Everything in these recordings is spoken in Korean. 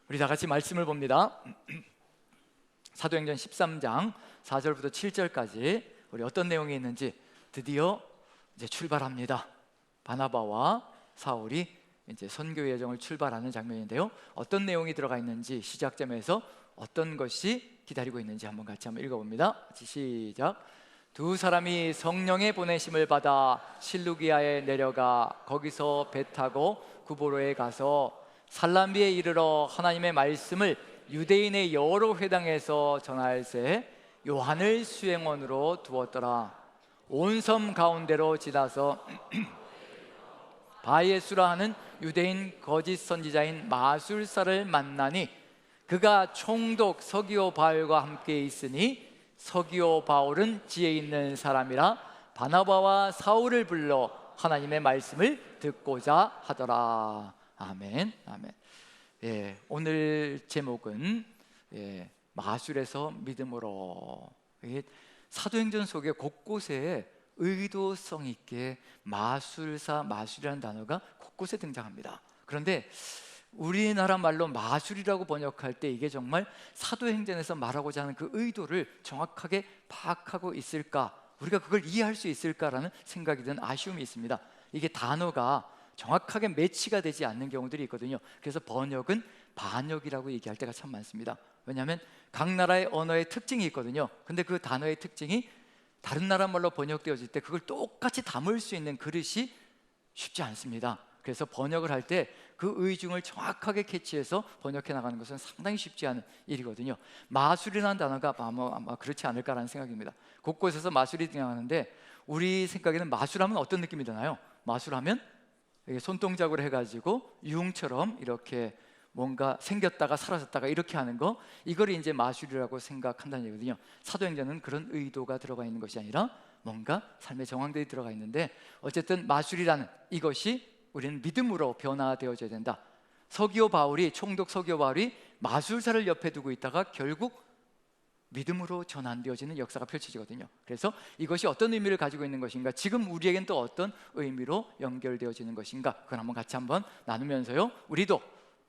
우리 다 같이 말씀을 봅니다. 사도행전 13장 4절부터 7절까지 우리 어떤 내용이 있는지 드디어 이제 출발합니다. 바나바와 사울이 이제 선교 여정을 출발하는 장면인데요. 어떤 내용이 들어가 있는지 시작점에서 어떤 것이 기다리고 있는지 한번 읽어봅니다. 시작. 두 사람이 성령의 보내심을 받아 실루기아에 내려가 거기서 배 타고 구보로에 가서 살람비에 이르러 하나님의 말씀을 유대인의 여러 회당에서 전할새 요한을 수행원으로 두었더라. 온 섬 가운데로 지나서 바예수라 하는 유대인 거짓 선지자인 마술사를 만나니 그가 총독 서기오 바울과 함께 있으니 서기오 바울은 지혜 있는 사람이라 바나바와 사울을 불러 하나님의 말씀을 듣고자 하더라. 아멘, 아멘. 오늘 제목은 마술에서 믿음으로. 사도행전 속에 곳곳에 의도성 있게 마술이라는 단어가 곳곳에 등장합니다. 그런데 우리나라 말로 마술이라고 번역할 때 이게 정말 사도행전에서 말하고자 하는 그 의도를 정확하게 파악하고 있을까, 우리가 그걸 이해할 수 있을까라는 생각이 든 아쉬움이 있습니다. 이게 단어가 정확하게 매치가 되지 않는 경우들이 있거든요. 그래서 번역은 반역이라고 얘기할 때가 참 많습니다. 왜냐하면 각 나라의 언어의 특징이 있거든요. 근데 그 단어의 특징이 다른 나라 말로 번역되어질 때 그걸 똑같이 담을 수 있는 그릇이 쉽지 않습니다. 그래서 번역을 할 때 그 의중을 정확하게 캐치해서 번역해 나가는 것은 상당히 쉽지 않은 일이거든요. 마술이라는 단어가 아마 그렇지 않을까라는 생각입니다. 곳곳에서 마술이 등장하는데 우리 생각에는 마술하면 어떤 느낌이 드나요? 마술하면 손동작으로 해가지고 유흥처럼 이렇게 뭔가 생겼다가 사라졌다가 이렇게 하는 거, 이걸 이제 마술이라고 생각한다는 얘기거든요. 사도행전은 그런 의도가 들어가 있는 것이 아니라 뭔가 삶의 정황들이 들어가 있는데, 어쨌든 마술이라는 이것이 우리는 믿음으로 변화되어져야 된다. 총독 서기오 바울이 마술사를 옆에 두고 있다가 결국 믿음으로 전환되어지는 역사가 펼쳐지거든요. 그래서 이것이 어떤 의미를 가지고 있는 것인가, 지금 우리에겐 또 어떤 의미로 연결되어지는 것인가, 그걸 한번 나누면서요, 우리도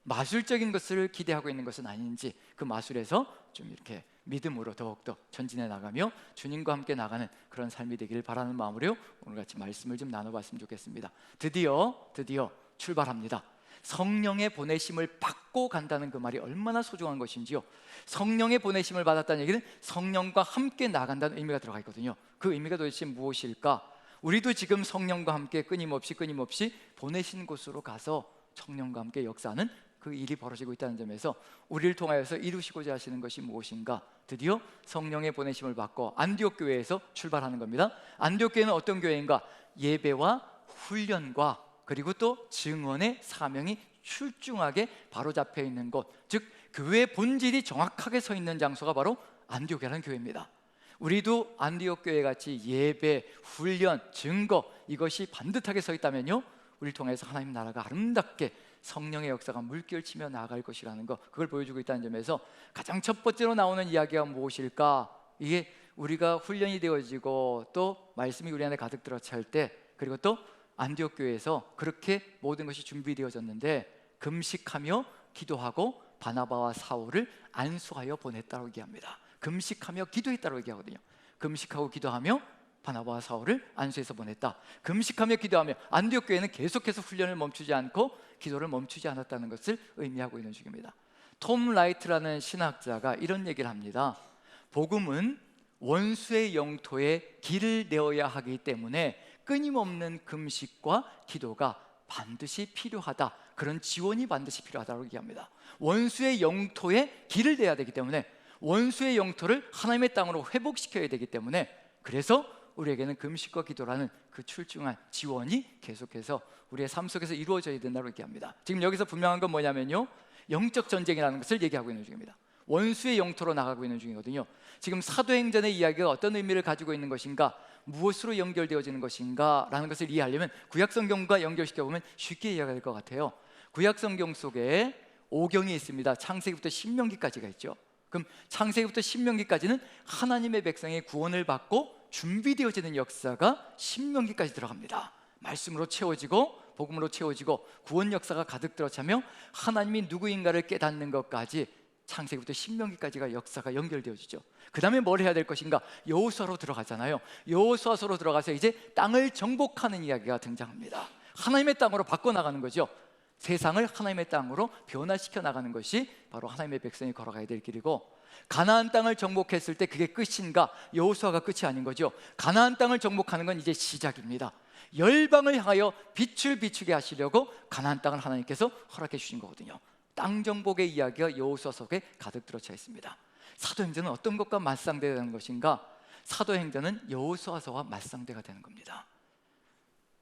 마술적인 것을 기대하고 있는 것은 아닌지, 그 마술에서 좀 이렇게 믿음으로 더욱더 전진해 나가며 주님과 함께 나가는 그런 삶이 되기를 바라는 마음으로 오늘같이 말씀을 좀 나눠봤으면 좋겠습니다. 드디어 출발합니다. 성령의 보내심을 받고 간다는 그 말이 얼마나 소중한 것인지요. 성령의 보내심을 받았다는 얘기는 성령과 함께 나간다는 의미가 들어가 있거든요. 그 의미가 도대체 무엇일까? 우리도 지금 성령과 함께 끊임없이 보내신 곳으로 가서 성령과 함께 역사하는 그 일이 벌어지고 있다는 점에서 우리를 통하여서 이루시고자 하시는 것이 무엇인가? 드디어 성령의 보내심을 받고 안디옥 교회에서 출발하는 겁니다. 안디옥 교회는 어떤 교회인가? 예배와 훈련과 그리고 또 증언의 사명이 출중하게 바로잡혀 있는 곳, 즉 교회의 본질이 정확하게 서 있는 장소가 바로 안디옥이라는 교회입니다. 우리도 안디옥 교회 같이 예배, 훈련, 증거, 이것이 반듯하게 서 있다면요, 우리를 통해서 하나님 나라가 아름답게 성령의 역사가 물결치며 나아갈 것이라는 것, 그걸 보여주고 있다는 점에서 가장 첫 번째로 나오는 이야기가 무엇일까? 이게 우리가 훈련이 되어지고 또 말씀이 우리 안에 가득 들어찰 때, 그리고 또 안디옥 교회에서 그렇게 모든 것이 준비되어졌는데 금식하며 기도하고 바나바와 사울을 안수하여 보냈다고 얘기합니다. 금식하며 기도했다고 얘기하거든요. 금식하고 기도하며 바나바와 사울을 안수해서 보냈다. 금식하며 기도하며 안디옥 교회는 계속해서 훈련을 멈추지 않고 기도를 멈추지 않았다는 것을 의미하고 있는 중입니다. 톰 라이트라는 신학자가 이런 얘기를 합니다. 복음은 원수의 영토에 길을 내어야 하기 때문에 끊임없는 금식과 기도가 반드시 필요하다, 그런 지원이 반드시 필요하다고 얘기합니다. 원수의 영토에 길을 내야 되기 때문에, 원수의 영토를 하나님의 땅으로 회복시켜야 되기 때문에, 그래서 우리에게는 금식과 기도라는 그 출중한 지원이 계속해서 우리의 삶 속에서 이루어져야 된다고 얘기합니다. 지금 여기서 분명한 건 뭐냐면요, 영적 전쟁이라는 것을 얘기하고 있는 중입니다. 원수의 영토로 나가고 있는 중이거든요. 지금 사도행전의 이야기가 어떤 의미를 가지고 있는 것인가, 무엇으로 연결되어지는 것인가 라는 것을 이해하려면 구약성경과 연결시켜보면 쉽게 이해가 될 것 같아요. 구약성경 속에 5경이 있습니다. 창세기부터 신명기까지가 있죠. 그럼 창세기부터 신명기까지는 하나님의 백성의 구원을 받고 준비되어지는 역사가 신명기까지 들어갑니다. 말씀으로 채워지고 복음으로 채워지고 구원 역사가 가득 들어차며 하나님이 누구인가를 깨닫는 것까지 창세기부터 신명기까지가 역사가 연결되어지죠. 그 다음에 뭘 해야 될 것인가? 여호수아로 들어가잖아요. 여호수아서로 들어가서 이제 땅을 정복하는 이야기가 등장합니다. 하나님의 땅으로 바꿔나가는 거죠. 세상을 하나님의 땅으로 변화시켜 나가는 것이 바로 하나님의 백성이 걸어가야 될 길이고, 가나안 땅을 정복했을 때 그게 끝인가? 여호수아가 끝이 아닌 거죠. 가나안 땅을 정복하는 건 이제 시작입니다. 열방을 향하여 빛을 비추게 하시려고 가나안 땅을 하나님께서 허락해 주신 거거든요. 땅 정복의 이야기가 여호수아 속에 가득 들어차 있습니다. 사도행전은 어떤 것과 맞상대되는 것인가? 사도행전은 여호수아서와 맞상대가 되는 겁니다.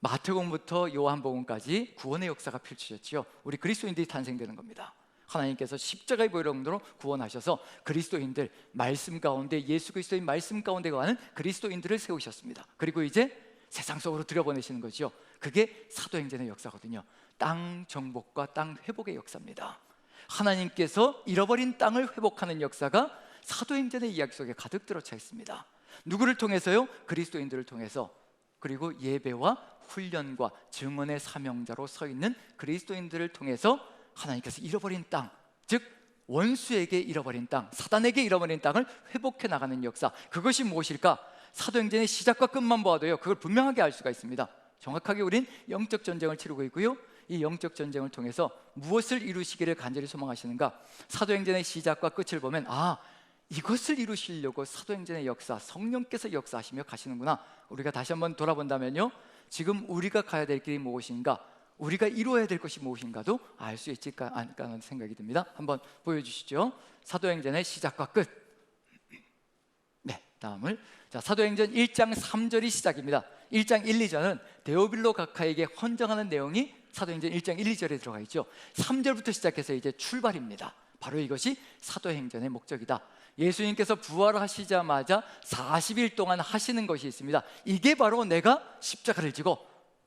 마태복음부터 요한복음까지 구원의 역사가 펼쳐졌죠. 우리 그리스도인들이 탄생되는 겁니다. 하나님께서 십자가의 보혈로 구원하셔서 그리스도인들, 말씀 가운데, 예수 그리스도의 말씀 가운데 거하는 그리스도인들을 세우셨습니다. 그리고 이제 세상 속으로 들여보내시는 거죠. 그게 사도행전의 역사거든요. 땅 정복과 땅 회복의 역사입니다. 하나님께서 잃어버린 땅을 회복하는 역사가 사도행전의 이야기 속에 가득 들어차 있습니다. 누구를 통해서요? 그리스도인들을 통해서. 그리고 예배와 훈련과 증언의 사명자로 서 있는 그리스도인들을 통해서 하나님께서 잃어버린 땅, 즉 원수에게 잃어버린 땅, 사단에게 잃어버린 땅을 회복해 나가는 역사, 그것이 무엇일까? 사도행전의 시작과 끝만 보아도요, 그걸 분명하게 알 수가 있습니다. 정확하게 우린 영적 전쟁을 치르고 있고요, 이 영적 전쟁을 통해서 무엇을 이루시기를 간절히 소망하시는가? 사도행전의 시작과 끝을 보면 이것을 이루시려고 사도행전의 역사, 성령께서 역사하시며 가시는구나. 우리가 다시 한번 돌아본다면요, 지금 우리가 가야 될 길이 무엇인가, 우리가 이루어야 될 것이 무엇인가도 알 수 있지 않을까 하는 생각이 듭니다. 한번 보여주시죠. 사도행전의 시작과 끝. 네, 다음을. 자, 사도행전 1장 3절이 시작입니다. 1장 1, 2절은 데오빌로 각하에게 헌정하는 내용이 사도행전 1장 1, 2절에 들어가 있죠. 3절부터 시작해서 이제 출발입니다. 바로 이것이 사도행전의 목적이다. 예수님께서 부활하시자마자 40일 동안 하시는 것이 있습니다. 이게 바로 내가 십자가를 지고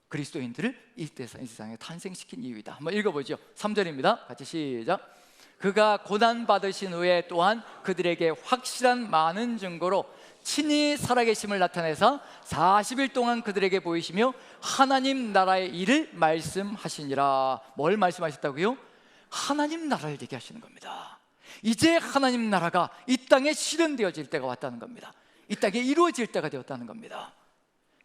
그리스도인들을 이 세상에 탄생시킨 이유이다. 한번 읽어보죠. 3절입니다. 같이 시작. 그가 고난받으신 후에 또한 그들에게 확실한 많은 증거로 친히 살아계심을 나타내사 40일 동안 그들에게 보이시며 하나님 나라의 일을 말씀하시니라. 뭘 말씀하셨다고요? 하나님 나라를 얘기하시는 겁니다. 이제 하나님 나라가 이 땅에 실현되어질 때가 왔다는 겁니다. 이 땅에 이루어질 때가 되었다는 겁니다.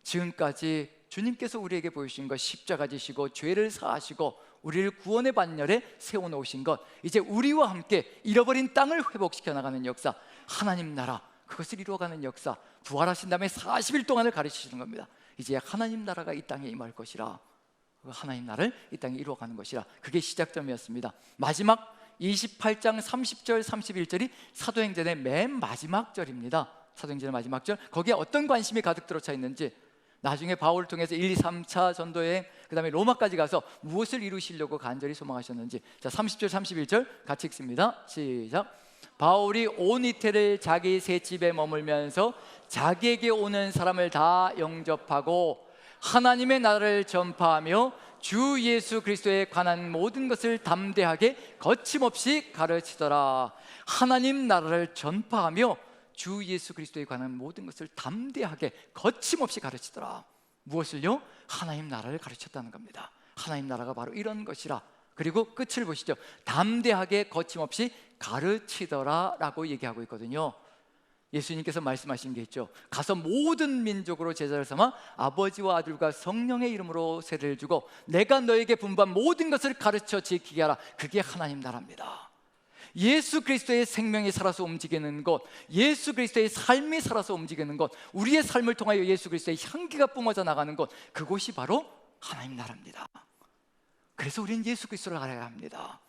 지금까지 주님께서 우리에게 보여주신 것, 십자가 지시고 죄를 사하시고 우리를 구원의 반열에 세워놓으신 것, 이제 우리와 함께 잃어버린 땅을 회복시켜 나가는 역사, 하나님 나라, 그것을 이루어가는 역사, 부활하신 다음에 40일 동안을 가르치시는 겁니다. 이제 하나님 나라가 이 땅에 임할 것이라, 하나님 나라를 이 땅에 이루어가는 것이라. 그게 시작점이었습니다. 마지막 28장 30절 31절이 사도행전의 맨 마지막 절입니다. 사도행전의 마지막 절, 거기에 어떤 관심이 가득 들어차 있는지, 나중에 바울을 통해서 1, 2, 3차 전도여행, 그 다음에 로마까지 가서 무엇을 이루시려고 간절히 소망하셨는지. 자, 30절 31절 같이 읽습니다. 시작. 바울이 온 이태를 자기 새 집에 머물면서 자기에게 오는 사람을 다 영접하고 하나님의 나라를 전파하며 주 예수 그리스도에 관한 모든 것을 담대하게 거침없이 가르치더라. 하나님 나라를 전파하며 주 예수 그리스도에 관한 모든 것을 담대하게 거침없이 가르치더라. 무엇을요? 하나님 나라를 가르쳤다는 겁니다. 하나님 나라가 바로 이런 것이라. 그리고 끝을 보시죠. 담대하게 거침없이 가르치더라 라고 얘기하고 있거든요. 예수님께서 말씀하신 게 있죠. 가서 모든 민족으로 제자를 삼아 아버지와 아들과 성령의 이름으로 세례를 주고 내가 너에게 분부한 모든 것을 가르쳐 지키게 하라. 그게 하나님 나라입니다. 예수 그리스도의 생명이 살아서 움직이는 것, 예수 그리스도의 삶이 살아서 움직이는 것, 우리의 삶을 통하여 예수 그리스도의 향기가 뿜어져 나가는 것, 그것이 바로 하나님 나라입니다. 그래서 우리는 예수 그리스도를 알아야 합니다.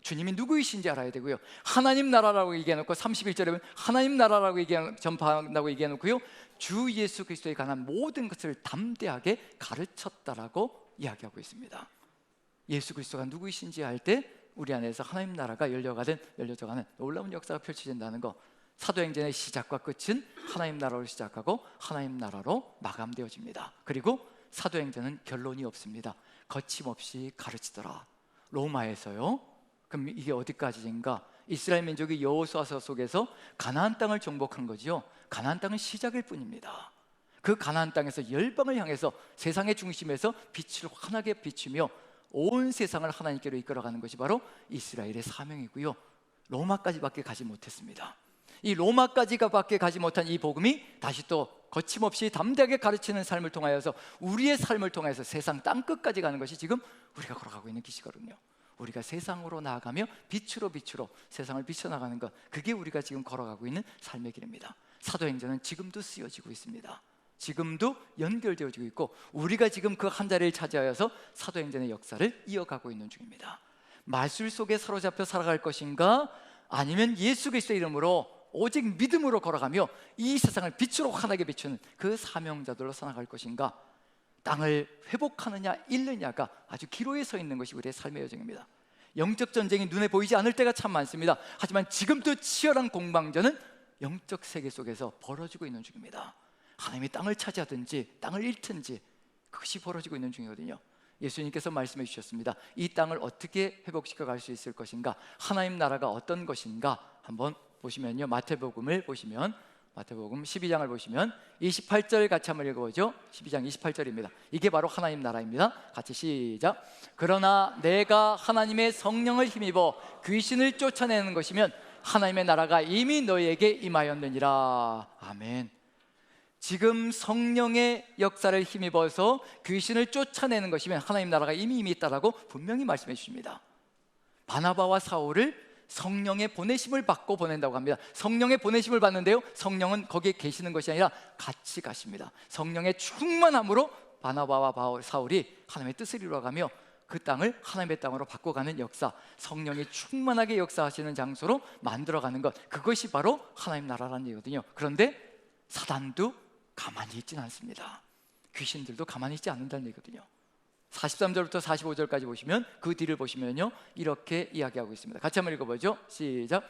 주님이 누구이신지 알아야 되고요. 하나님 나라라고 얘기해놓고 31절에 보면 하나님 나라라고 전파한다고 얘기해놓고요, 주 예수 그리스도에 관한 모든 것을 담대하게 가르쳤다라고 이야기하고 있습니다. 예수 그리스도가 누구이신지 알 때 우리 안에서 하나님 나라가 열려져가는 놀라운 역사가 펼쳐진다는 것. 사도행전의 시작과 끝은 하나님 나라로 시작하고 하나님 나라로 마감되어집니다. 그리고 사도행전은 결론이 없습니다. 거침없이 가르치더라. 로마에서요. 그럼 이게 어디까지인가? 이스라엘 민족이 여호수아서 속에서 가나안 땅을 정복한 거지요. 가나안 땅은 시작일 뿐입니다. 그 가나안 땅에서 열방을 향해서 세상의 중심에서 빛을 환하게 비추며 온 세상을 하나님께로 이끌어가는 것이 바로 이스라엘의 사명이고요, 로마까지밖에 가지 못했습니다. 이 로마까지밖에 가지 못한 이 복음이 다시 또 거침없이 담대하게 가르치는 삶을 통하여서 우리의 삶을 통해서 세상 땅끝까지 가는 것이 지금 우리가 걸어가고 있는 길이거든요. 우리가 세상으로 나아가며 빛으로 세상을 비춰나가는 것, 그게 우리가 지금 걸어가고 있는 삶의 길입니다. 사도행전은 지금도 쓰여지고 있습니다. 지금도 연결되어지고 있고 우리가 지금 그 한 자리를 차지하여서 사도행전의 역사를 이어가고 있는 중입니다. 마술 속에 사로잡혀 살아갈 것인가, 아니면 예수 그리스도의 이름으로 오직 믿음으로 걸어가며 이 세상을 빛으로 환하게 비추는 그 사명자들로 살아갈 것인가, 땅을 회복하느냐 잃느냐가 아주 기로에 서 있는 것이 우리의 삶의 여정입니다. 영적 전쟁이 눈에 보이지 않을 때가 참 많습니다. 하지만 지금도 치열한 공방전은 영적 세계 속에서 벌어지고 있는 중입니다. 하나님이 땅을 차지하든지 땅을 잃든지 그것이 벌어지고 있는 중이거든요. 예수님께서 말씀해 주셨습니다. 이 땅을 어떻게 회복시켜 갈 수 있을 것인가, 하나님 나라가 어떤 것인가, 한번 보시면요, 마태복음을 보시면, 마태복음 12장을 보시면 28절 같이 한번 읽어보죠. 12장 28절입니다. 이게 바로 하나님 나라입니다. 같이 시작. 그러나 내가 하나님의 성령을 힘입어 귀신을 쫓아내는 것이면 하나님의 나라가 이미 너희에게 임하였느니라. 아멘. 지금 성령의 역사를 힘입어서 귀신을 쫓아내는 것이면 하나님 나라가 이미 있다라고 분명히 말씀해 주십니다. 바나바와 사울을 성령의 보내심을 받고 보낸다고 합니다. 성령의 보내심을 받는데요, 성령은 거기에 계시는 것이 아니라 같이 가십니다. 성령의 충만함으로 바나바와 사울이 하나님의 뜻을 이루어가며 그 땅을 하나님의 땅으로 바꿔가는 역사, 성령이 충만하게 역사하시는 장소로 만들어가는 것, 그것이 바로 하나님 나라라는 얘기거든요. 그런데 사단도 가만히 있지는 않습니다. 귀신들도 가만히 있지 않는다는 얘기거든요. 43절부터 45절까지 보시면, 그 뒤를 보시면요, 이렇게 이야기하고 있습니다. 같이 한번 읽어보죠. 시작.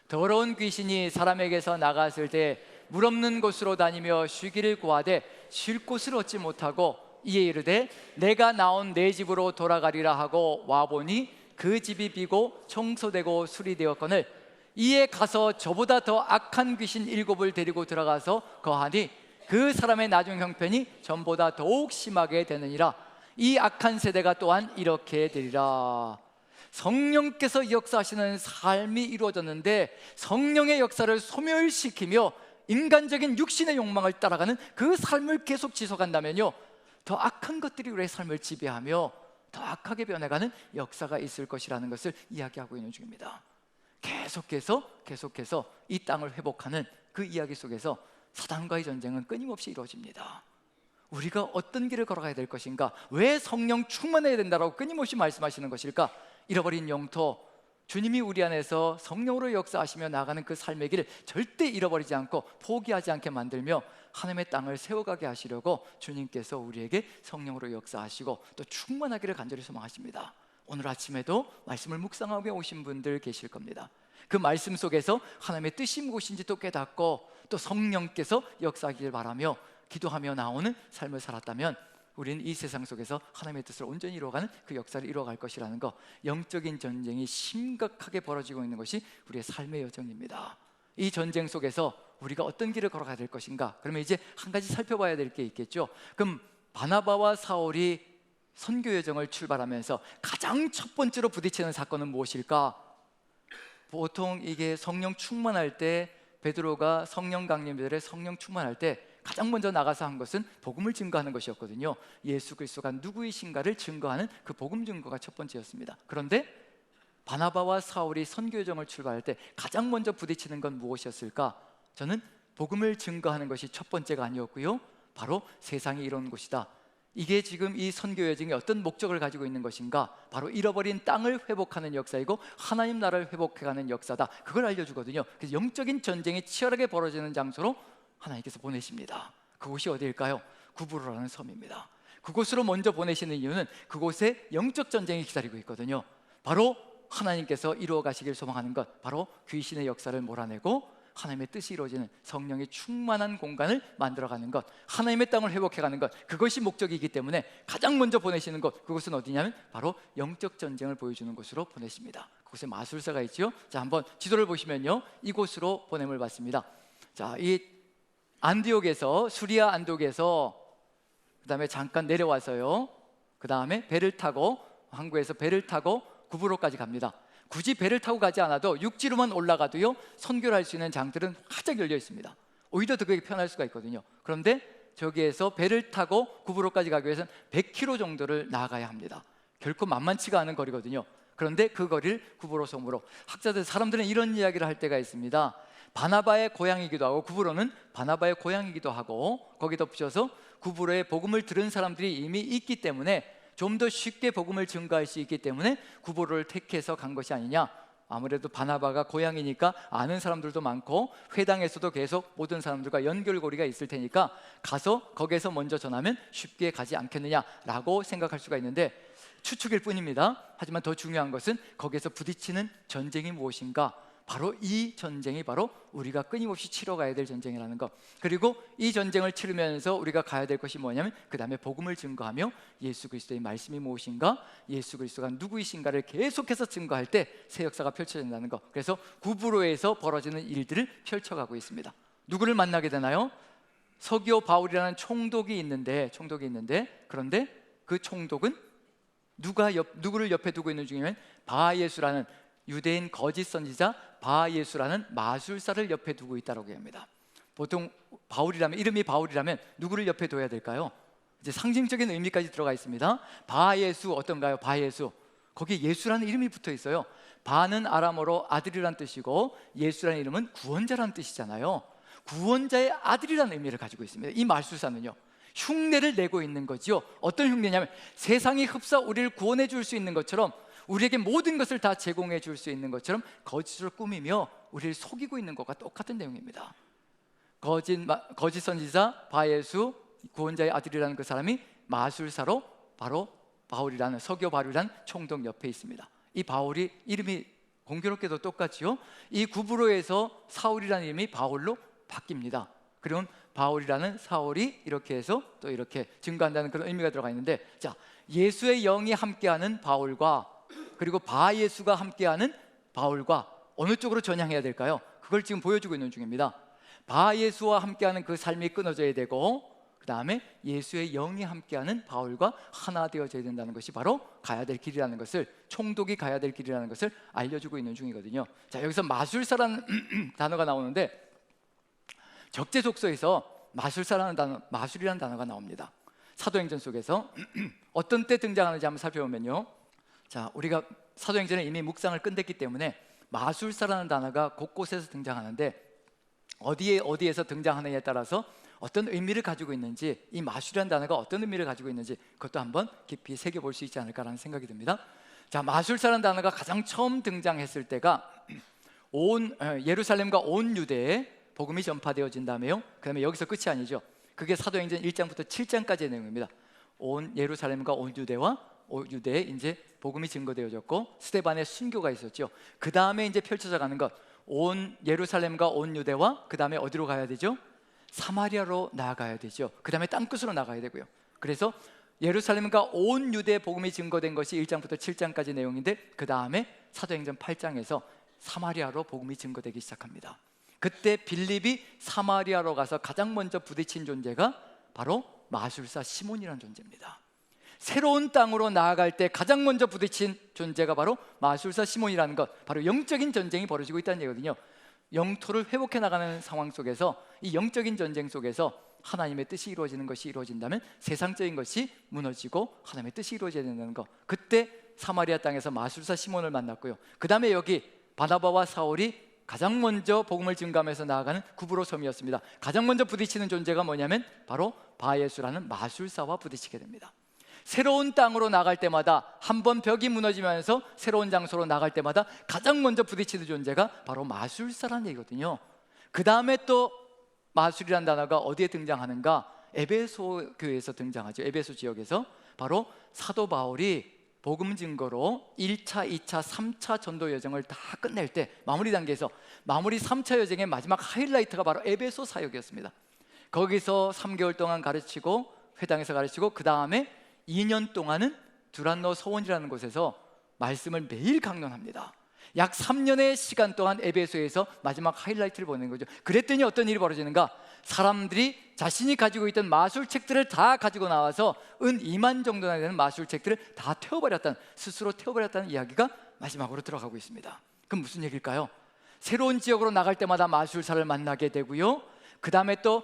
더러운 귀신이 사람에게서 나갔을 때 물 없는 곳으로 다니며 쉬기를 구하되 쉴 곳을 얻지 못하고 이에 이르되 내가 나온 내 집으로 돌아가리라 하고 와보니 그 집이 비고 청소되고 수리되었거늘 이에 가서 저보다 더 악한 귀신 7을 데리고 들어가서 거하니 그 사람의 나중 형편이 전보다 더욱 심하게 되느니라. 이 악한 세대가 또한 이렇게 되리라. 성령께서 역사하시는 삶이 이루어졌는데 성령의 역사를 소멸시키며 인간적인 육신의 욕망을 따라가는 그 삶을 계속 지속한다면요, 더 악한 것들이 우리의 삶을 지배하며 더 악하게 변해가는 역사가 있을 것이라는 것을 이야기하고 있는 중입니다. 계속해서 이 땅을 회복하는 그 이야기 속에서 사단과의 전쟁은 끊임없이 이루어집니다. 우리가 어떤 길을 걸어가야 될 것인가, 왜 성령 충만해야 된다라고 끊임없이 말씀하시는 것일까? 잃어버린 영토, 주님이 우리 안에서 성령으로 역사하시며 나가는 그 삶의 길을 절대 잃어버리지 않고 포기하지 않게 만들며 하나님의 땅을 세워가게 하시려고 주님께서 우리에게 성령으로 역사하시고 또 충만하기를 간절히 소망하십니다. 오늘 아침에도 말씀을 묵상하며 오신 분들 계실 겁니다. 그 말씀 속에서 하나님의 뜻이 무엇인지 또 깨닫고 또 성령께서 역사하기를 바라며 기도하며 나오는 삶을 살았다면 우리는 이 세상 속에서 하나님의 뜻을 온전히 이루어가는 그 역사를 이루어갈 것이라는 것, 영적인 전쟁이 심각하게 벌어지고 있는 것이 우리의 삶의 여정입니다. 이 전쟁 속에서 우리가 어떤 길을 걸어가야 될 것인가? 그러면 이제 한 가지 살펴봐야 될 게 있겠죠. 그럼 바나바와 사울이 선교 여정을 출발하면서 가장 첫 번째로 부딪히는 사건은 무엇일까? 보통 이게 성령 충만할 때, 베드로가 성령 강림들의 성령 충만할 때 가장 먼저 나가서 한 것은 복음을 증거하는 것이었거든요. 예수 그리스도가 누구이신가를 증거하는 그 복음 증거가 첫 번째였습니다. 그런데 바나바와 사울이 선교 여정을 출발할 때 가장 먼저 부딪히는 건 무엇이었을까? 저는 복음을 증거하는 것이 첫 번째가 아니었고요, 바로 세상이 이런 곳이다. 이게 지금 이 선교 여정이 어떤 목적을 가지고 있는 것인가? 바로 잃어버린 땅을 회복하는 역사이고 하나님 나라를 회복해가는 역사다. 그걸 알려주거든요. 그래서 영적인 전쟁이 치열하게 벌어지는 장소로 하나님께서 보내십니다. 그곳이 어디일까요? 구브로라는 섬입니다. 그곳으로 먼저 보내시는 이유는 그곳에 영적 전쟁이 기다리고 있거든요. 바로 하나님께서 이루어 가시길 소망하는 것, 바로 귀신의 역사를 몰아내고 하나님의 뜻이 이루어지는 성령의 충만한 공간을 만들어가는 것, 하나님의 땅을 회복해가는 것, 그것이 목적이기 때문에 가장 먼저 보내시는 곳, 그곳은 어디냐면 바로 영적 전쟁을 보여주는 곳으로 보내십니다. 그곳에 마술사가 있죠. 자, 한번 지도를 보시면요, 이곳으로 보냄을 받습니다. 자, 이 안디옥에서, 수리아 안디옥에서 그 다음에 잠깐 내려와서요, 그 다음에 배를 타고, 항구에서 배를 타고 구브로까지 갑니다. 굳이 배를 타고 가지 않아도 육지로만 올라가도요, 선교를 할 수 있는 장들은 활짝 열려 있습니다. 오히려 더 그게 편할 수가 있거든요. 그런데 저기에서 배를 타고 구브로까지 가기 위해서는 100km 정도를 나가야 합니다. 결코 만만치가 않은 거리거든요. 그런데 그 거리를 구브로 섬으로, 사람들은 이런 이야기를 할 때가 있습니다. 바나바의 고향이기도 하고, 구브로는 바나바의 고향이기도 하고, 거기에 덧붙여서 구브로에 복음을 들은 사람들이 이미 있기 때문에, 좀 더 쉽게 복음을 증거할 수 있기 때문에 구브로를 택해서 간 것이 아니냐. 아무래도 바나바가 고향이니까 아는 사람들도 많고, 회당에서도 계속 모든 사람들과 연결고리가 있을 테니까 가서 거기에서 먼저 전하면 쉽게 가지 않겠느냐라고 생각할 수가 있는데, 추측일 뿐입니다. 하지만 더 중요한 것은 거기에서 부딪히는 전쟁이 무엇인가, 바로 이 전쟁이 바로 우리가 끊임없이 치러 가야 될 전쟁이라는 것. 그리고 이 전쟁을 치르면서 우리가 가야 될 것이 뭐냐면, 그 다음에 복음을 증거하며 예수 그리스도의 말씀이 무엇인가, 예수 그리스도가 누구이신가를 계속해서 증거할 때 새 역사가 펼쳐진다는 것. 그래서 구브로에서 벌어지는 일들을 펼쳐가고 있습니다. 누구를 만나게 되나요? 서기오 바울이라는 총독이 있는데, 그런데 그 총독은 누구를 옆에 두고 있는 중이면 바예수라는 유대인 거짓 선지자, 바예수라는 마술사를 옆에 두고 있다고 합니다. 보통 이름이 바울이라면 누구를 옆에 둬야 될까요? 이제 상징적인 의미까지 들어가 있습니다. 바예수 어떤가요? 바예수, 거기에 예수라는 이름이 붙어 있어요. 바는 아람어로 아들이란 뜻이고, 예수라는 이름은 구원자라는 뜻이잖아요. 구원자의 아들이라는 의미를 가지고 있습니다. 이 마술사는요, 흉내를 내고 있는 거죠. 어떤 흉내냐면, 세상이 흡사 우리를 구원해 줄 수 있는 것처럼, 우리에게 모든 것을 다 제공해 줄 수 있는 것처럼 거짓으로 꾸미며 우리를 속이고 있는 것과 똑같은 내용입니다. 거짓 선지자 바예수, 구원자의 아들이라는 그 사람이 마술사로 바로 바울이라는, 서기오 바울이라는 총독 옆에 있습니다. 이 바울이 이름이 공교롭게도 똑같지요. 이 구브로에서 사울이라는 이름이 바울로 바뀝니다. 그러면 바울이라는 사울이 이렇게 해서 또 이렇게 증거한다는 그런 의미가 들어가 있는데, 자, 예수의 영이 함께하는 바울과, 그리고 바예수가 함께하는 바울과 어느 쪽으로 전향해야 될까요? 그걸 지금 보여주고 있는 중입니다. 바예수와 함께하는 그 삶이 끊어져야 되고, 그 다음에 예수의 영이 함께하는 바울과 하나 되어져야 된다는 것이 바로 가야 될 길이라는 것을, 총독이 가야 될 길이라는 것을 알려주고 있는 중이거든요. 자, 여기서 마술사라는 단어가 나오는데, 적재적소에서 마술사라는 단어, 마술이라는 단어가 나옵니다. 사도행전 속에서 어떤 때 등장하는지 한번 살펴보면요, 자, 우리가 사도행전에 이미 묵상을 끝냈기 때문에 마술사라는 단어가 곳곳에서 등장하는데, 어디에서 등장하느냐에 따라서 어떤 의미를 가지고 있는지, 이 마술이라는 단어가 어떤 의미를 가지고 있는지 그것도 한번 깊이 새겨볼 수 있지 않을까라는 생각이 듭니다. 자, 마술사라는 단어가 가장 처음 등장했을 때가 예루살렘과 온 유대에 복음이 전파되어진다며요. 그 다음에 여기서 끝이 아니죠. 그게 사도행전 1장부터 7장까지의 내용입니다. 온 예루살렘과 온 유대에 이제 복음이 증거되어졌고, 스데반의 순교가 있었죠. 그 다음에 이제 펼쳐져 가는 것, 온 예루살렘과 온 유대와 그 다음에 어디로 가야 되죠? 사마리아로 나아가야 되죠. 그 다음에 땅끝으로 나가야 되고요. 그래서 예루살렘과 온 유대의 복음이 증거된 것이 1장부터 7장까지 내용인데, 그 다음에 사도행전 8장에서 사마리아로 복음이 증거되기 시작합니다. 그때 빌립이 사마리아로 가서 가장 먼저 부딪힌 존재가 바로 마술사 시몬이라는 존재입니다. 새로운 땅으로 나아갈 때 가장 먼저 부딪힌 존재가 바로 마술사 시몬이라는 것, 바로 영적인 전쟁이 벌어지고 있다는 얘기거든요. 영토를 회복해 나가는 상황 속에서, 이 영적인 전쟁 속에서 하나님의 뜻이 이루어지는 것이 이루어진다면 세상적인 것이 무너지고 하나님의 뜻이 이루어져야 된다는 것. 그때 사마리아 땅에서 마술사 시몬을 만났고요. 그 다음에 여기 바나바와 사울이 가장 먼저 복음을 증거하면서 나아가는 구브로 섬이었습니다. 가장 먼저 부딪히는 존재가 뭐냐면 바로 바예수라는 마술사와 부딪히게 됩니다. 새로운 땅으로 나갈 때마다, 한 번 벽이 무너지면서 새로운 장소로 나갈 때마다 가장 먼저 부딪히는 존재가 바로 마술사라는 얘기거든요. 그 다음에 또 마술이라는 단어가 어디에 등장하는가? 에베소 교회에서 등장하죠. 에베소 지역에서 바로 사도 바울이 복음 증거로 1차, 2차, 3차 전도 여정을 다 끝낼 때 마무리 단계에서, 마무리 3차 여정의 마지막 하이라이트가 바로 에베소 사역이었습니다. 거기서 3개월 동안 가르치고, 회당에서 가르치고, 그 다음에 2년 동안은 두란노 서원이라는 곳에서 말씀을 매일 강론합니다. 약 3년의 시간 동안 에베소에서 마지막 하이라이트를 보는 거죠. 그랬더니 어떤 일이 벌어지는가? 사람들이 자신이 가지고 있던 마술책들을 다 가지고 나와서 은 2만 정도나 되는 마술책들을 다 태워버렸다는, 스스로 태워버렸다는 이야기가 마지막으로 들어가고 있습니다. 그럼 무슨 얘기일까요? 새로운 지역으로 나갈 때마다 마술사를 만나게 되고요, 그 다음에 또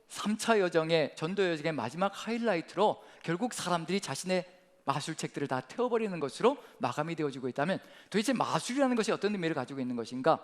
3차 여정의 전도 여정의 마지막 하이라이트로 결국 사람들이 자신의 마술책들을 다 태워버리는 것으로 마감이 되어지고 있다면, 도대체 마술이라는 것이 어떤 의미를 가지고 있는 것인가?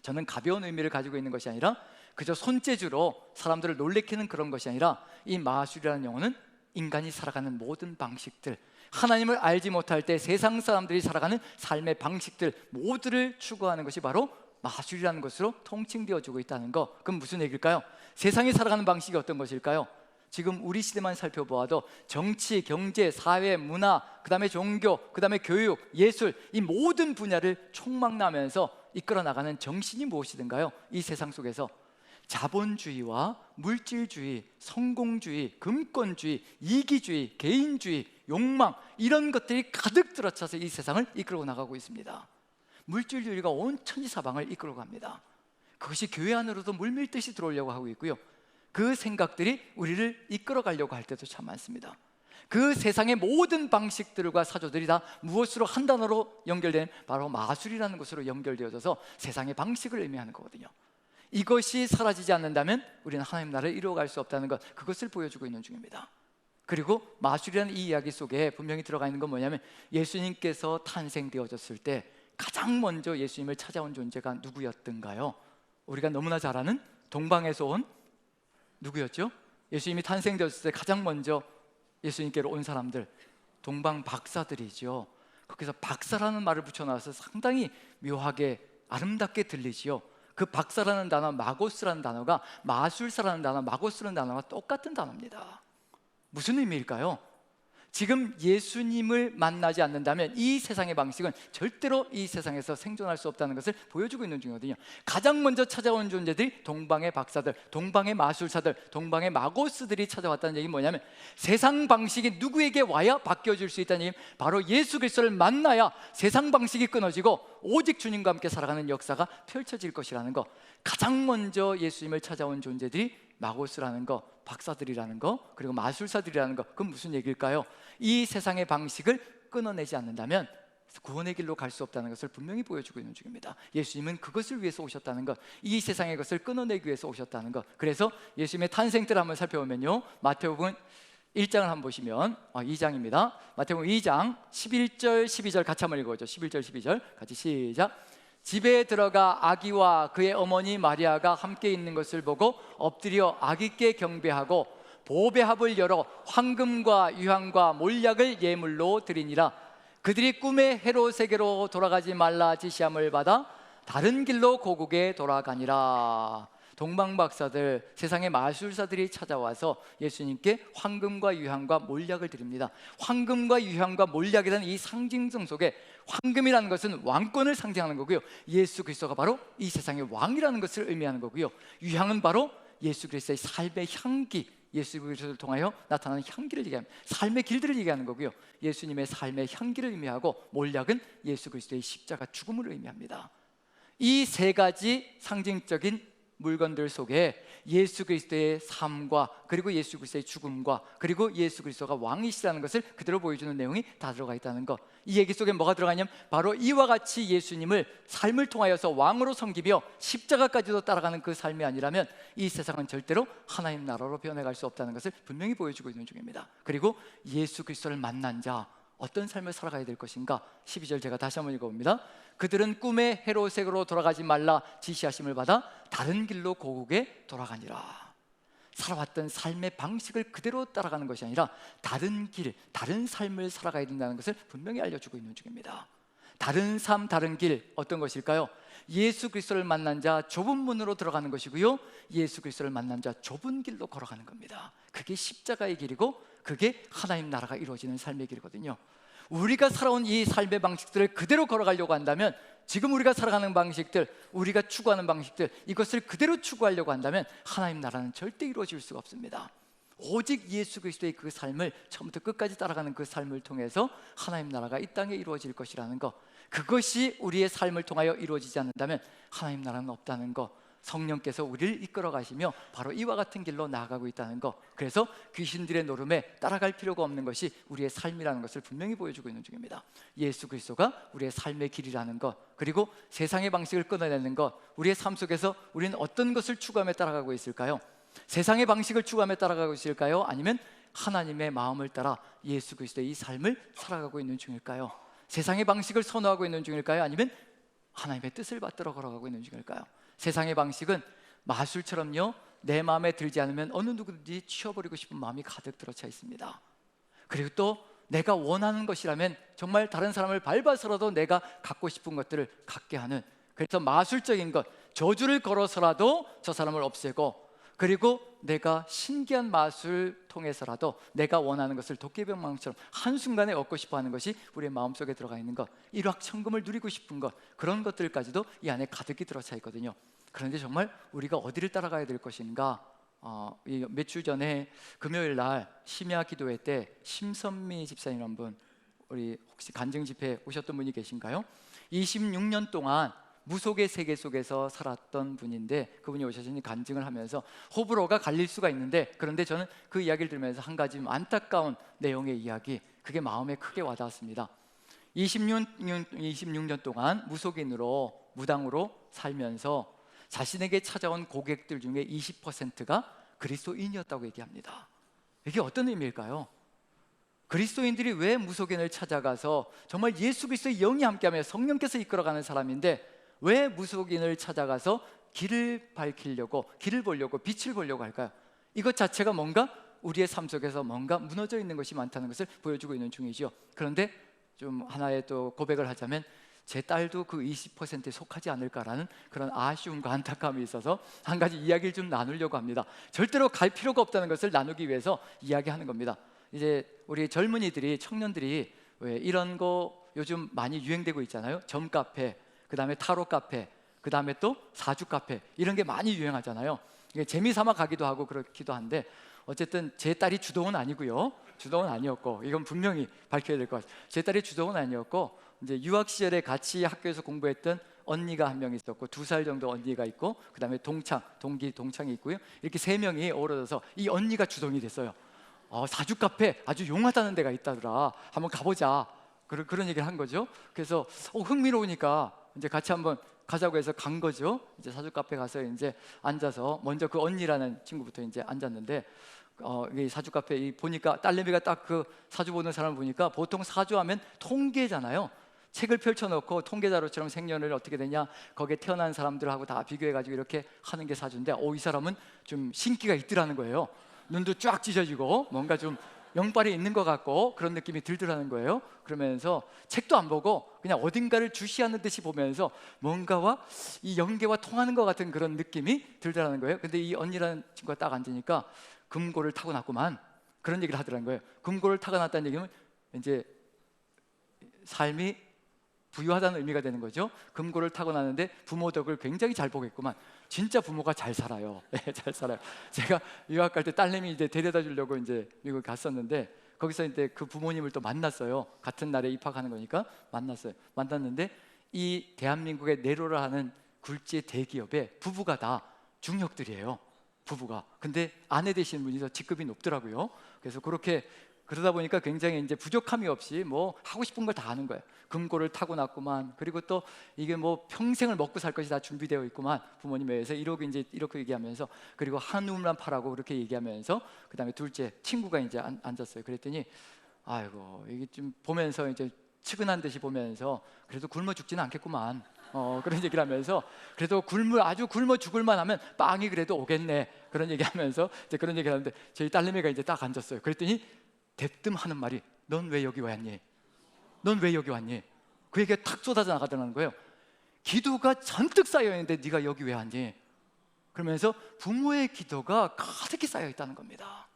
저는 가벼운 의미를 가지고 있는 것이 아니라 그저 손재주로 사람들을 놀래키는 그런 것이 아니라, 이 마술이라는 용어는 인간이 살아가는 모든 방식들, 하나님을 알지 못할 때 세상 사람들이 살아가는 삶의 방식들 모두를 추구하는 것이 바로 마술이라는 것으로 통칭되어지고 있다는 거. 그럼 무슨 얘기일까요? 세상이 살아가는 방식이 어떤 것일까요? 지금 우리 시대만 살펴보아도 정치, 경제, 사회, 문화, 그 다음에 종교, 그 다음에 교육, 예술, 이 모든 분야를 총망라하면서 이끌어 나가는 정신이 무엇이든가요? 이 세상 속에서 자본주의와 물질주의, 성공주의, 금권주의, 이기주의, 개인주의, 욕망, 이런 것들이 가득 들어차서 이 세상을 이끌고 나가고 있습니다. 물질주의가 온 천지사방을 이끌고 갑니다. 그것이 교회 안으로도 물밀듯이 들어오려고 하고 있고요, 그 생각들이 우리를 이끌어 가려고 할 때도 참 많습니다. 그 세상의 모든 방식들과 사조들이 다 무엇으로 한 단어로 연결된, 바로 마술이라는 것으로 연결되어져서 세상의 방식을 의미하는 거거든요. 이것이 사라지지 않는다면 우리는 하나님 나라를 이루어갈 수 없다는 것, 그것을 보여주고 있는 중입니다. 그리고 마술이라는 이 이야기 속에 분명히 들어가 있는 건 뭐냐면, 예수님께서 탄생되어졌을 때 가장 먼저 예수님을 찾아온 존재가 누구였던가요? 우리가 너무나 잘 아는 동방에서 온 누구였죠? 예수님이 탄생되었을 때 가장 먼저 예수님께로 온 사람들, 동방 박사들이죠. 거기서 박사라는 말을 붙여놔서 상당히 묘하게 아름답게 들리지요. 그 박사라는 단어, 마고스라는 단어가 마술사라는 단어, 마고스라는 단어가 똑같은 단어입니다. 무슨 의미일까요? 지금 예수님을 만나지 않는다면 이 세상의 방식은 절대로 이 세상에서 생존할 수 없다는 것을 보여주고 있는 중이거든요. 가장 먼저 찾아온 존재들이 동방의 박사들, 동방의 마술사들, 동방의 마고스들이 찾아왔다는 얘기는 뭐냐면, 세상 방식이 누구에게 와야 바뀌어질 수 있다는 얘기는 바로 예수 그리스도를 만나야 세상 방식이 끊어지고 오직 주님과 함께 살아가는 역사가 펼쳐질 것이라는 거. 가장 먼저 예수님을 찾아온 존재들이 마고스라는 거, 박사들이라는 거, 그리고 마술사들이라는 거. 그건 무슨 얘기일까요? 이 세상의 방식을 끊어내지 않는다면 구원의 길로 갈 수 없다는 것을 분명히 보여주고 있는 중입니다. 예수님은 그것을 위해서 오셨다는 것, 이 세상의 것을 끊어내기 위해서 오셨다는 것. 그래서 예수님의 탄생 때를 한번 살펴보면요, 마태복음 1장을 한번 보시면 2장입니다. 마태복음 2장 11절 12절 같이 한번 읽어보죠. 11절 12절 같이 시작. 집에 들어가 아기와 그의 어머니 마리아가 함께 있는 것을 보고 엎드려 아기께 경배하고 보배합을 열어 황금과 유향과 몰약을 예물로 드리니라. 그들이 꿈에 헤롯에게로 돌아가지 말라 지시함을 받아 다른 길로 고국에 돌아가니라. 동방박사들, 세상의 마술사들이 찾아와서 예수님께 황금과 유향과 몰약을 드립니다. 황금과 유향과 몰약이라는 이 상징성 속에, 황금이라는 것은 왕권을 상징하는 거고요, 예수 그리스도가 바로 이 세상의 왕이라는 것을 의미하는 거고요, 유향은 바로 예수 그리스도의 삶의 향기, 예수 그리스도를 통하여 나타나는 향기를 얘기합니다. 삶의 길들을 얘기하는 거고요, 예수님의 삶의 향기를 의미하고, 몰약은 예수 그리스도의 십자가 죽음을 의미합니다. 이 세 가지 상징적인 물건들 속에 예수 그리스도의 삶과, 그리고 예수 그리스도의 죽음과, 그리고 예수 그리스도가 왕이시라는 것을 그대로 보여주는 내용이 다 들어가 있다는 것. 이 얘기 속에 뭐가 들어가냐면, 바로 이와 같이 예수님을 삶을 통하여서 왕으로 섬기며 십자가까지도 따라가는 그 삶이 아니라면 이 세상은 절대로 하나님 나라로 변해갈 수 없다는 것을 분명히 보여주고 있는 중입니다. 그리고 예수 그리스도를 만난 자, 어떤 삶을 살아가야 될 것인가? 12절 제가 다시 한번 읽어봅니다. 그들은 꿈에 헤롯에게로 돌아가지 말라 지시하심을 받아 다른 길로 고국에 돌아가니라. 살아왔던 삶의 방식을 그대로 따라가는 것이 아니라 다른 길, 다른 삶을 살아가야 된다는 것을 분명히 알려주고 있는 중입니다. 다른 삶, 다른 길, 어떤 것일까요? 예수 그리스도를 만난 자 좁은 문으로 들어가는 것이고요, 예수 그리스도를 만난 자 좁은 길로 걸어가는 겁니다. 그게 십자가의 길이고, 그게 하나님 나라가 이루어지는 삶의 길이거든요. 우리가 살아온 이 삶의 방식들을 그대로 걸어가려고 한다면, 지금 우리가 살아가는 방식들, 우리가 추구하는 방식들, 이것을 그대로 추구하려고 한다면 하나님 나라는 절대 이루어질 수가 없습니다. 오직 예수 그리스도의 그 삶을 처음부터 끝까지 따라가는 그 삶을 통해서 하나님 나라가 이 땅에 이루어질 것이라는 것. 그것이 우리의 삶을 통하여 이루어지지 않는다면 하나님 나라는 없다는 거, 성령께서 우리를 이끌어 가시며 바로 이와 같은 길로 나아가고 있다는 거, 그래서 귀신들의 노름에 따라갈 필요가 없는 것이 우리의 삶이라는 것을 분명히 보여주고 있는 중입니다. 예수 그리스도가 우리의 삶의 길이라는 것, 그리고 세상의 방식을 끊어내는 것, 우리의 삶 속에서 우리는 어떤 것을 추구하며 따라가고 있을까요? 세상의 방식을 추구하며 따라가고 있을까요? 아니면 하나님의 마음을 따라 예수 그리스도의 이 삶을 살아가고 있는 중일까요? 세상의 방식을 선호하고 있는 중일까요? 아니면 하나님의 뜻을 받들어 걸어가고 있는 중일까요? 세상의 방식은 마술처럼요, 내 마음에 들지 않으면 어느 누구든지 치워버리고 싶은 마음이 가득 들어차 있습니다. 그리고 또 내가 원하는 것이라면 정말 다른 사람을 밟아서라도 내가 갖고 싶은 것들을 갖게 하는, 그래서 마술적인 것, 저주를 걸어서라도 저 사람을 없애고, 그리고 내가 신기한 마술을 통해서라도 내가 원하는 것을 도깨비방망이처럼 한순간에 얻고 싶어하는 것이 우리의 마음속에 들어가 있는 것, 일확천금을 누리고 싶은 것, 그런 것들까지도 이 안에 가득히 들어차 있거든요. 그런데 정말 우리가 어디를 따라가야 될 것인가? 몇 주 전에 금요일 날 심야 기도회 때 심선미 집사님 분, 우리 혹시 간증 집회 오셨던 분이 계신가요? 26년 동안 무속의 세계 속에서 살았던 분인데, 그분이 오셔서 간증을 하면서 호불호가 갈릴 수가 있는데, 그런데 저는 그 이야기를 들으면서 한 가지 안타까운 내용의 이야기, 그게 마음에 크게 와닿았습니다. 26년 동안 무속인으로, 무당으로 살면서 자신에게 찾아온 고객들 중에 20%가 그리스도인이었다고 얘기합니다. 이게 어떤 의미일까요? 그리스도인들이 왜 무속인을 찾아가서, 정말 예수 그리스도의 영이 함께하며 성령께서 이끌어가는 사람인데 왜 무속인을 찾아가서 길을 밝히려고, 길을 보려고, 빛을 보려고 할까요? 이것 자체가 뭔가 우리의 삶 속에서 뭔가 무너져 있는 것이 많다는 것을 보여주고 있는 중이죠. 그런데 좀 하나의 또 고백을 하자면, 제 딸도 그 20%에 속하지 않을까라는 그런 아쉬움과 안타까움이 있어서 한 가지 이야기를 좀 나누려고 합니다. 절대로 갈 필요가 없다는 것을 나누기 위해서 이야기하는 겁니다. 이제 우리 젊은이들이, 청년들이 왜 이런 거 요즘 많이 유행되고 있잖아요. 점카페, 그 다음에 타로 카페, 그 다음에 또 사주 카페, 이런 게 많이 유행하잖아요. 이게 재미삼아 가기도 하고 그렇기도 한데, 어쨌든 제 딸이 주동은 아니고요, 주동은 아니었고, 이건 분명히 밝혀야 될 것 같아요. 제 딸이 주동은 아니었고, 이제 유학 시절에 같이 학교에서 공부했던 언니가 한 명 있었고, 2살 정도 언니가 있고, 그 다음에 동창이 있고요. 이렇게 3명이 어우러져서 이 언니가 주동이 됐어요. 사주 카페 아주 용하다는 데가 있다더라, 한번 가보자, 그런 얘기를 한 거죠. 그래서 흥미로우니까 이제 같이 한번 가자고 해서 간 거죠. 이제 사주 카페 가서 이제 앉아서, 먼저 그 언니라는 친구부터 이제 앉았는데, 이 사주 카페 보니까 딸내미가 딱 그 사주 보는 사람을 보니까, 보통 사주하면 통계잖아요. 책을 펼쳐놓고 통계자료처럼 생년을 어떻게 되냐, 거기에 태어난 사람들하고 다 비교해가지고 이렇게 하는 게 사주인데, 이 사람은 좀 신기가 있더라는 거예요. 눈도 쫙 찢어지고 뭔가 좀 영빨이 있는 것 같고 그런 느낌이 들더라는 거예요. 그러면서 책도 안 보고 그냥 어딘가를 주시하는 듯이 보면서 뭔가와 이 연계와 통하는 것 같은 그런 느낌이 들더라는 거예요. 근데 이 언니라는 친구가 딱 앉으니까 금고를 타고났구만, 그런 얘기를 하더라는 거예요. 금고를 타고났다는 얘기는 이제 삶이 부유하다는 의미가 되는 거죠. 금고를 타고나는데 부모 덕을 굉장히 잘 보겠구만. 진짜 부모가 잘 살아요. 네, 잘 살아요. 제가 유학 갈 때 딸내미 이제 데려다 주려고 이제 미국 갔었는데, 거기서 이제 그 부모님을 또 만났어요. 같은 날에 입학하는 거니까 만났는데, 이 대한민국의 내로라 하는 굴지의 대기업의 부부가 다 중역들이에요. 부부가. 근데 아내 되시는 분이 더 직급이 높더라고요. 그래서 그러다 보니까 굉장히 이제 부족함이 없이 뭐 하고 싶은 걸 다 하는 거예요. 금고를 타고났구만. 그리고 또 이게 뭐 평생을 먹고 살 것이 다 준비되어 있구만, 부모님에 의해서. 이렇게 얘기하면서, 그리고 한우만 파라고 그렇게 얘기하면서, 그 다음에 둘째 친구가 이제 앉았어요. 그랬더니 아이고, 이게 좀 보면서 이제 측은한 듯이 보면서, 그래도 굶어 죽지는 않겠구만, 그런 얘기를 하면서, 그래도 아주 굶어 죽을만 하면 빵이 그래도 오겠네, 그런 얘기하면서 이제 그런 얘기를 하는데, 저희 딸내미가 이제 딱 앉았어요. 그랬더니 대뜸 하는 말이, 넌 왜 여기 왔니? 넌 왜 여기 왔니? 그 얘기가 탁 쏟아져 나가더라는 거예요. 기도가 잔뜩 쌓여있는데 네가 여기 왜 왔니? 그러면서 부모의 기도가 가득히 쌓여있다는 겁니다.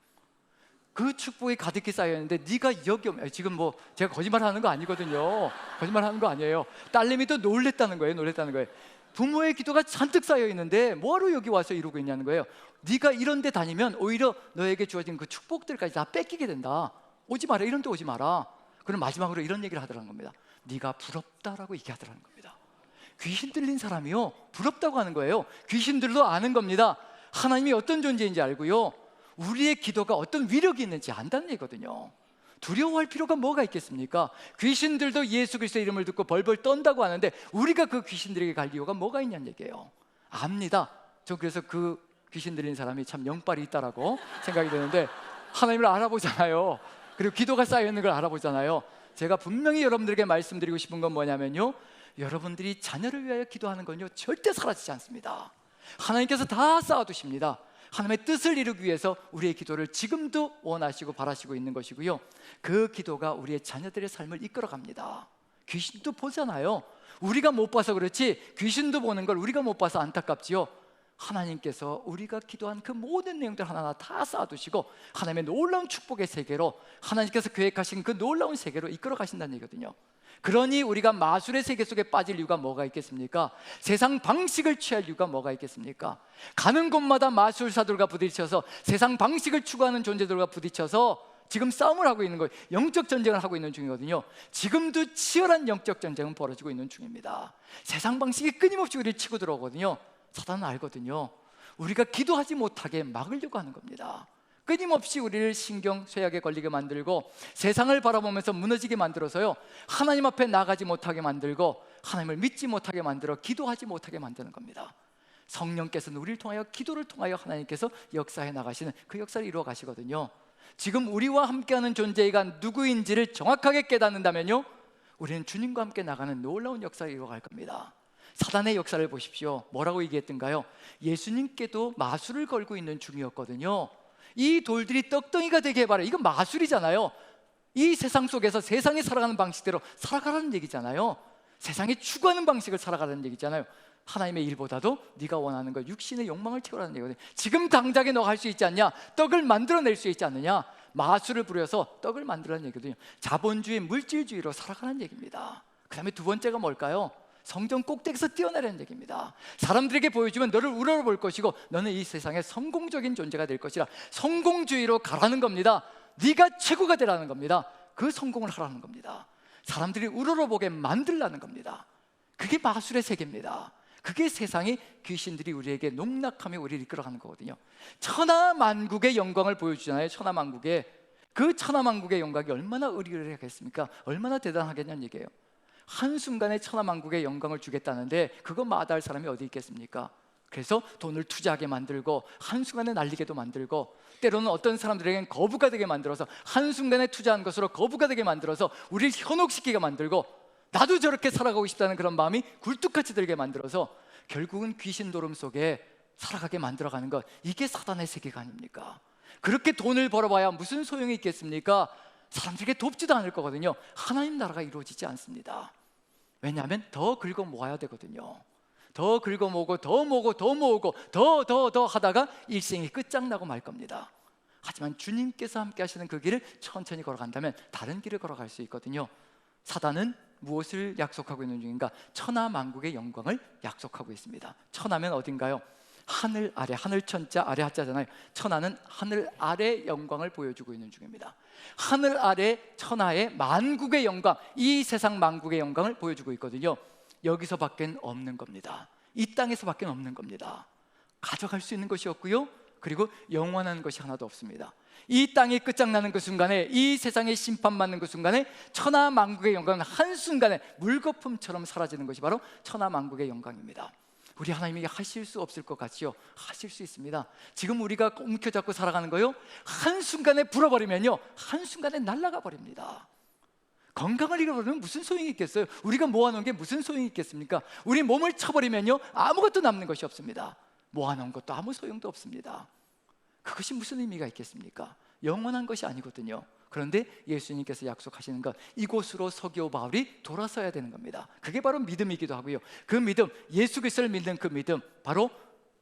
그 축복이 가득히 쌓여있는데 네가 여기 오면, 지금 뭐 제가 거짓말하는 거 아니거든요. 거짓말하는 거 아니에요. 딸내미도 놀랬다는 거예요. 부모의 기도가 잔뜩 쌓여있는데 뭐하러 여기 와서 이러고 있냐는 거예요. 네가 이런 데 다니면 오히려 너에게 주어진 그 축복들까지 다 뺏기게 된다. 오지 마라, 이런 데 오지 마라. 그럼 마지막으로 이런 얘기를 하더라는 겁니다. 네가 부럽다라고 얘기하더라는 겁니다. 귀신 들린 사람이요, 부럽다고 하는 거예요. 귀신들도 아는 겁니다. 하나님이 어떤 존재인지 알고요, 우리의 기도가 어떤 위력이 있는지 안다는 얘기거든요. 두려워할 필요가 뭐가 있겠습니까? 귀신들도 예수 그리스도의 이름을 듣고 벌벌 떤다고 하는데 우리가 그 귀신들에게 갈 이유가 뭐가 있냐는 얘기예요. 압니다. 저 그래서 그 귀신 들린 사람이 참 영빨이 있다라고 생각이 되는데, 하나님을 알아보잖아요. 그리고 기도가 쌓여있는 걸 알아보잖아요. 제가 분명히 여러분들에게 말씀드리고 싶은 건 뭐냐면요, 여러분들이 자녀를 위하여 기도하는 건요 절대 사라지지 않습니다. 하나님께서 다 쌓아두십니다. 하나님의 뜻을 이루기 위해서 우리의 기도를 지금도 원하시고 바라시고 있는 것이고요, 그 기도가 우리의 자녀들의 삶을 이끌어갑니다. 귀신도 보잖아요. 우리가 못 봐서 그렇지 귀신도 보는 걸 우리가 못 봐서 안타깝지요. 하나님께서 우리가 기도한 그 모든 내용들 하나하나 다 쌓아두시고 하나님의 놀라운 축복의 세계로, 하나님께서 계획하신 그 놀라운 세계로 이끌어 가신다는 얘기거든요. 그러니 우리가 마술의 세계 속에 빠질 이유가 뭐가 있겠습니까? 세상 방식을 취할 이유가 뭐가 있겠습니까? 가는 곳마다 마술사들과 부딪혀서 세상 방식을 추구하는 존재들과 부딪혀서 지금 싸움을 하고 있는 거예요. 영적 전쟁을 하고 있는 중이거든요. 지금도 치열한 영적 전쟁은 벌어지고 있는 중입니다. 세상 방식이 끊임없이 우리를 치고 들어오거든요. 사단은 알거든요. 우리가 기도하지 못하게 막으려고 하는 겁니다. 끊임없이 우리를 신경 쇠약에 걸리게 만들고 세상을 바라보면서 무너지게 만들어서요, 하나님 앞에 나가지 못하게 만들고 하나님을 믿지 못하게 만들어 기도하지 못하게 만드는 겁니다. 성령께서는 우리를 통하여, 기도를 통하여 하나님께서 역사해 나가시는 그 역사를 이루어 가시거든요. 지금 우리와 함께하는 존재가 누구인지를 정확하게 깨닫는다면요, 우리는 주님과 함께 나가는 놀라운 역사를 이루어갈 겁니다. 사단의 역사를 보십시오. 뭐라고 얘기했던가요? 예수님께도 마술을 걸고 있는 중이었거든요. 이 돌들이 떡덩이가 되게 해봐라. 이건 마술이잖아요. 이 세상 속에서 세상이 살아가는 방식대로 살아가라는 얘기잖아요. 세상이 추구하는 방식을 살아가라는 얘기잖아요. 하나님의 일보다도 네가 원하는 것, 육신의 욕망을 채우라는 얘기거든요. 지금 당장에 너가 할 수 있지 않냐? 떡을 만들어낼 수 있지 않느냐? 마술을 부려서 떡을 만들라는 얘기거든요. 자본주의, 물질주의로 살아가는 얘기입니다. 그 다음에 두 번째가 뭘까요? 성전 꼭대기에서 뛰어내라는 얘기입니다. 사람들에게 보여주면 너를 우러러볼 것이고 너는 이 세상의 성공적인 존재가 될 것이라, 성공주의로 가라는 겁니다. 네가 최고가 되라는 겁니다. 그 성공을 하라는 겁니다. 사람들이 우러러보게 만들라는 겁니다. 그게 마술의 세계입니다. 그게 세상이, 귀신들이 우리에게 농락하며 우리를 이끌어가는 거거든요. 천하만국의 영광을 보여주잖아요. 천하만국의, 그 천하만국의 영광이 얼마나 의리의리하겠습니까? 얼마나 대단하겠냐는 얘기예요. 한순간에 천하만국의 영광을 주겠다는데 그거 마다할 사람이 어디 있겠습니까? 그래서 돈을 투자하게 만들고 한순간에 날리게도 만들고, 때로는 어떤 사람들에게는 거부가 되게 만들어서 한순간에 투자한 것으로 거부가 되게 만들어서 우리를 현혹시키게 만들고, 나도 저렇게 살아가고 싶다는 그런 마음이 굴뚝같이 들게 만들어서 결국은 귀신 도름 속에 살아가게 만들어가는 것, 이게 사단의 세계가 아닙니까? 그렇게 돈을 벌어봐야 무슨 소용이 있겠습니까? 사람들에게 돕지도 않을 거거든요. 하나님 나라가 이루어지지 않습니다. 왜냐하면 더 긁어 모아야 되거든요. 더 긁어 모으고 더 모으고 더 모으고 더 하다가 일생이 끝장나고 말 겁니다. 하지만 주님께서 함께 하시는 그 길을 천천히 걸어간다면 다른 길을 걸어갈 수 있거든요. 사단은 무엇을 약속하고 있는 중인가? 천하만국의 영광을 약속하고 있습니다. 천하면 어딘가요? 하늘 아래, 하늘천자 아래 하자잖아요. 천하는 하늘 아래 영광을 보여주고 있는 중입니다. 하늘 아래 천하의 만국의 영광, 이 세상 만국의 영광을 보여주고 있거든요. 여기서 밖엔 없는 겁니다. 이 땅에서 밖엔 없는 겁니다. 가져갈 수 있는 것이 없고요, 그리고 영원한 것이 하나도 없습니다. 이 땅이 끝장나는 그 순간에, 이 세상에 심판받는 그 순간에 천하만국의 영광은 한순간에 물거품처럼 사라지는 것이 바로 천하만국의 영광입니다. 우리 하나님이 하실 수 없을 것 같지요? 하실 수 있습니다. 지금 우리가 움켜잡고 살아가는 거요, 한순간에 불어버리면요 한순간에 날아가 버립니다. 건강을 잃어버리면 무슨 소용이 있겠어요? 우리가 모아놓은 게 무슨 소용이 있겠습니까? 우리 몸을 쳐버리면요 아무것도 남는 것이 없습니다. 모아놓은 것도 아무 소용도 없습니다. 그것이 무슨 의미가 있겠습니까? 영원한 것이 아니거든요. 그런데 예수님께서 약속하시는 것, 이곳으로 서기오 바울이 돌아서야 되는 겁니다. 그게 바로 믿음이기도 하고요, 그 믿음, 예수 그리스도를 믿는 그 믿음, 바로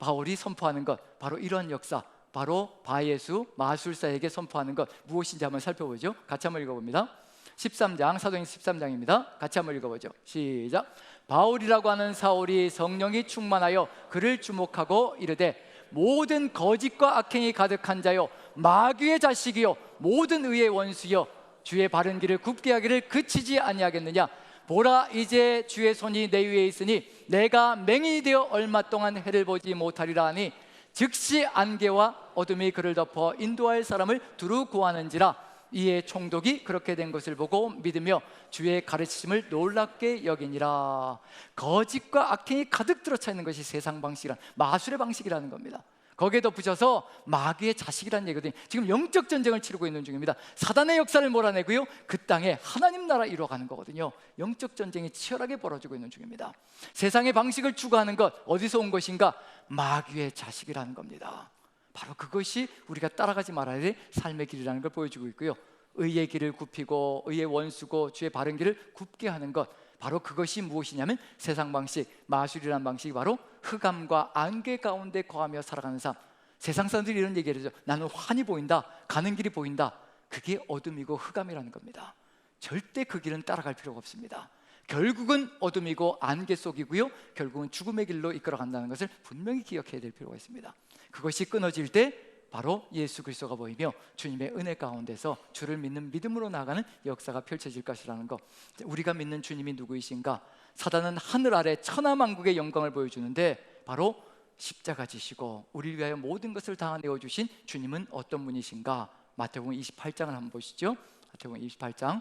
바울이 선포하는 것, 바로 이러한 역사, 바로 바예수 마술사에게 선포하는 것 무엇인지 한번 살펴보죠. 같이 한번 읽어봅니다. 13장, 사도행전 13장입니다. 같이 한번 읽어보죠. 시작. 바울이라고 하는 사울이 성령이 충만하여 그를 주목하고 이르되, 모든 거짓과 악행이 가득한 자요, 마귀의 자식이요, 모든 의의 원수요, 주의 바른 길을 굽게 하기를 그치지 아니하겠느냐? 보라, 이제 주의 손이 내 위에 있으니 내가 맹인이 되어 얼마 동안 해를 보지 못하리라 하니, 즉시 안개와 어둠이 그를 덮어 인도할 사람을 두루 구하는지라. 이에 총독이 그렇게 된 것을 보고 믿으며 주의 가르치심을 놀랍게 여기니라. 거짓과 악행이 가득 들어차 있는 것이 세상 방식이란, 마술의 방식이라는 겁니다. 거기에 덧붙여서 마귀의 자식이라는 얘기거든요. 지금 영적 전쟁을 치르고 있는 중입니다. 사단의 역사를 몰아내고요, 그 땅에 하나님 나라 이루어가는 거거든요. 영적 전쟁이 치열하게 벌어지고 있는 중입니다. 세상의 방식을 추구하는 것, 어디서 온 것인가? 마귀의 자식이라는 겁니다. 바로 그것이 우리가 따라가지 말아야 될 삶의 길이라는 걸 보여주고 있고요, 의의 길을 굽히고 의의 원수고 주의 바른 길을 굽게 하는 것, 바로 그것이 무엇이냐면 세상 방식, 마술이라는 방식이 바로 흑암과 안개 가운데 거하며 살아가는 삶. 세상 사람들이 이런 얘기를 하죠. 나는 환히 보인다, 가는 길이 보인다. 그게 어둠이고 흑암이라는 겁니다. 절대 그 길은 따라갈 필요가 없습니다. 결국은 어둠이고 안개 속이고요, 결국은 죽음의 길로 이끌어간다는 것을 분명히 기억해야 될 필요가 있습니다. 그것이 끊어질 때 바로 예수 그리스도가 보이며 주님의 은혜 가운데서 주를 믿는 믿음으로 나아가는 역사가 펼쳐질 것이라는 것. 우리가 믿는 주님이 누구이신가? 사단은 하늘 아래 천하만국의 영광을 보여주는데, 바로 십자가 지시고 우리를 위하여 모든 것을 다 내어주신 주님은 어떤 분이신가? 마태복음 28장을 한번 보시죠. 마태복음 28장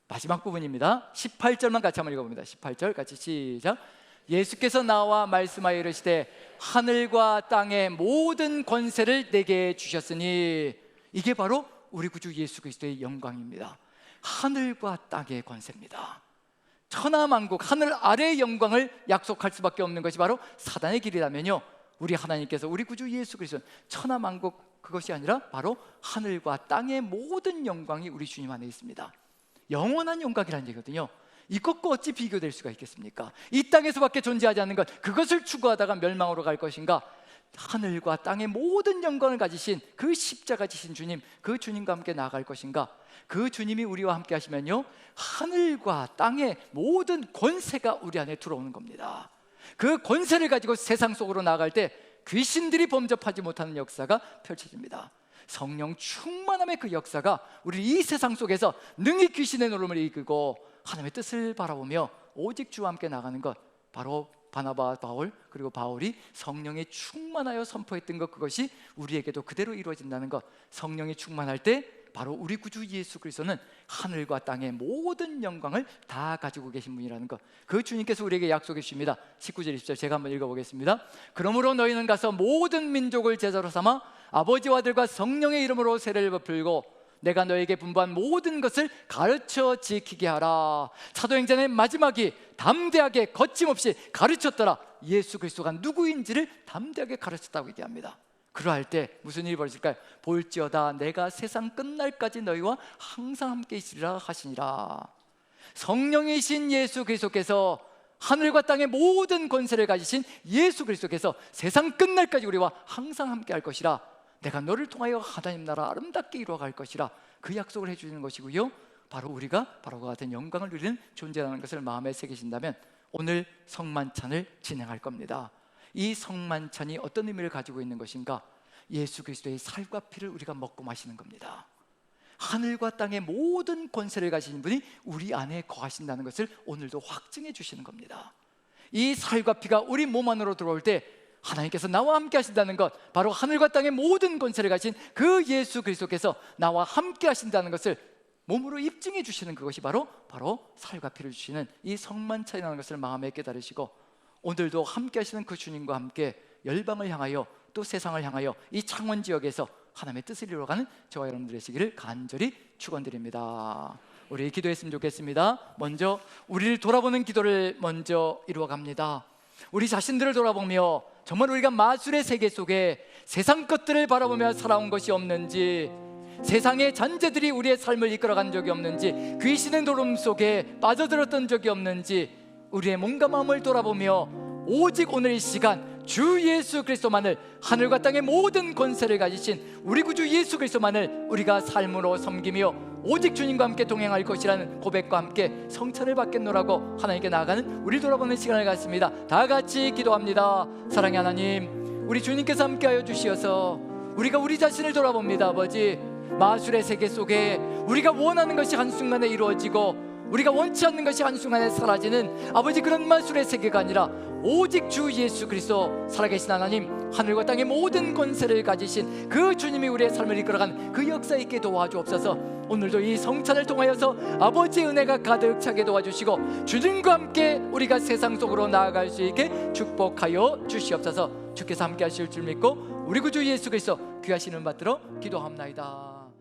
마지막 부분입니다. 18절만 같이 한번 읽어봅니다. 18절 같이 시작. 예수께서 나와 말씀하여 이르시되 하늘과 땅의 모든 권세를 내게 주셨으니, 이게 바로 우리 구주 예수 그리스도의 영광입니다. 하늘과 땅의 권세입니다. 천하만국, 하늘 아래의 영광을 약속할 수밖에 없는 것이 바로 사단의 길이라면요, 우리 하나님께서, 우리 구주 예수 그리스도는 천하만국, 그것이 아니라 바로 하늘과 땅의 모든 영광이 우리 주님 안에 있습니다. 영원한 영광이라는 얘기거든요. 이것과 어찌 비교될 수가 있겠습니까? 이 땅에서밖에 존재하지 않는 것, 그것을 추구하다가 멸망으로 갈 것인가? 하늘과 땅의 모든 영광을 가지신 그 십자가 지신 주님, 그 주님과 함께 나아갈 것인가? 그 주님이 우리와 함께 하시면요, 하늘과 땅의 모든 권세가 우리 안에 들어오는 겁니다. 그 권세를 가지고 세상 속으로 나아갈 때 귀신들이 범접하지 못하는 역사가 펼쳐집니다. 성령 충만함의 그 역사가 우리 이 세상 속에서 능히 귀신의 노름을 이기고 하나님의 뜻을 바라보며 오직 주와 함께 나가는 것, 바로 바나바, 바울, 그리고 바울이 성령에 충만하여 선포했던 것, 그것이 우리에게도 그대로 이루어진다는 것. 성령이 충만할 때 바로 우리 구주 예수 그리스도는 하늘과 땅의 모든 영광을 다 가지고 계신 분이라는 것, 그 주님께서 우리에게 약속해 주십니다. 19절 20절 제가 한번 읽어보겠습니다. 그러므로 너희는 가서 모든 민족을 제자로 삼아 아버지와 아들과 성령의 이름으로 세례를 베풀고 내가 너에게 분부한 모든 것을 가르쳐 지키게 하라. 사도행전의 마지막이 담대하게 거침없이 가르쳤더라. 예수 그리스도가 누구인지를 담대하게 가르쳤다고 얘기합니다. 그러할 때 무슨 일이 벌어질까요? 볼지어다 내가 세상 끝날까지 너희와 항상 함께 있으리라 하시니라. 성령이신 예수 그리스도께서, 하늘과 땅의 모든 권세를 가지신 예수 그리스도께서 세상 끝날까지 우리와 항상 함께 할 것이라. 내가 너를 통하여 하나님 나라 아름답게 이루어갈 것이라. 그 약속을 해주시는 것이고요, 바로 우리가 바로 그 같은 영광을 누리는 존재라는 것을 마음에 새기신다면 오늘 성만찬을 진행할 겁니다. 이 성만찬이 어떤 의미를 가지고 있는 것인가? 예수 그리스도의 살과 피를 우리가 먹고 마시는 겁니다. 하늘과 땅의 모든 권세를 가지신 분이 우리 안에 거하신다는 것을 오늘도 확증해 주시는 겁니다. 이 살과 피가 우리 몸 안으로 들어올 때 하나님께서 나와 함께 하신다는 것, 바로 하늘과 땅의 모든 권세를 가진 그 예수 그리스도께서 나와 함께 하신다는 것을 몸으로 입증해 주시는 그것이 바로 살과 피를 주시는 이 성만찬이라는 것을 마음에 깨달으시고, 오늘도 함께 하시는 그 주님과 함께 열방을 향하여 또 세상을 향하여 이 창원 지역에서 하나님의 뜻을 이루어가는 저와 여러분들의 시기를 간절히 축원드립니다. 우리 기도했으면 좋겠습니다. 먼저 우리를 돌아보는 기도를 먼저 이루어갑니다. 우리 자신들을 돌아보며 정말 우리가 마술의 세계 속에 세상 것들을 바라보며 살아온 것이 없는지, 세상의 잔재들이 우리의 삶을 이끌어간 적이 없는지, 귀신의 노름 속에 빠져들었던 적이 없는지, 우리의 몸과 마음을 돌아보며 오직 오늘 이 시간 주 예수 그리스도만을, 하늘과 땅의 모든 권세를 가지신 우리 구주 예수 그리스도만을 우리가 삶으로 섬기며 오직 주님과 함께 동행할 것이라는 고백과 함께 성찬을 받겠노라고 하나님께 나아가는 우리 돌아보는 시간을 갖습니다. 다 같이 기도합니다. 사랑의 하나님, 우리 주님께서 함께하여 주시어서 우리가 우리 자신을 돌아봅니다. 아버지, 마술의 세계 속에 우리가 원하는 것이 한순간에 이루어지고 우리가 원치 않는 것이 한순간에 사라지는 아버지 그런 마술의 세계가 아니라 오직 주 예수 그리스도 살아계신 하나님, 하늘과 땅의 모든 권세를 가지신 그 주님이 우리의 삶을 이끌어간 그 역사 있게 도와주옵소서. 오늘도 이 성찬을 통하여서 아버지의 은혜가 가득 차게 도와주시고 주님과 함께 우리가 세상 속으로 나아갈 수 있게 축복하여 주시옵소서. 주께서 함께 하실 줄 믿고 우리 구주 예수 그리스도 귀하신 이름 받들어 기도합나이다.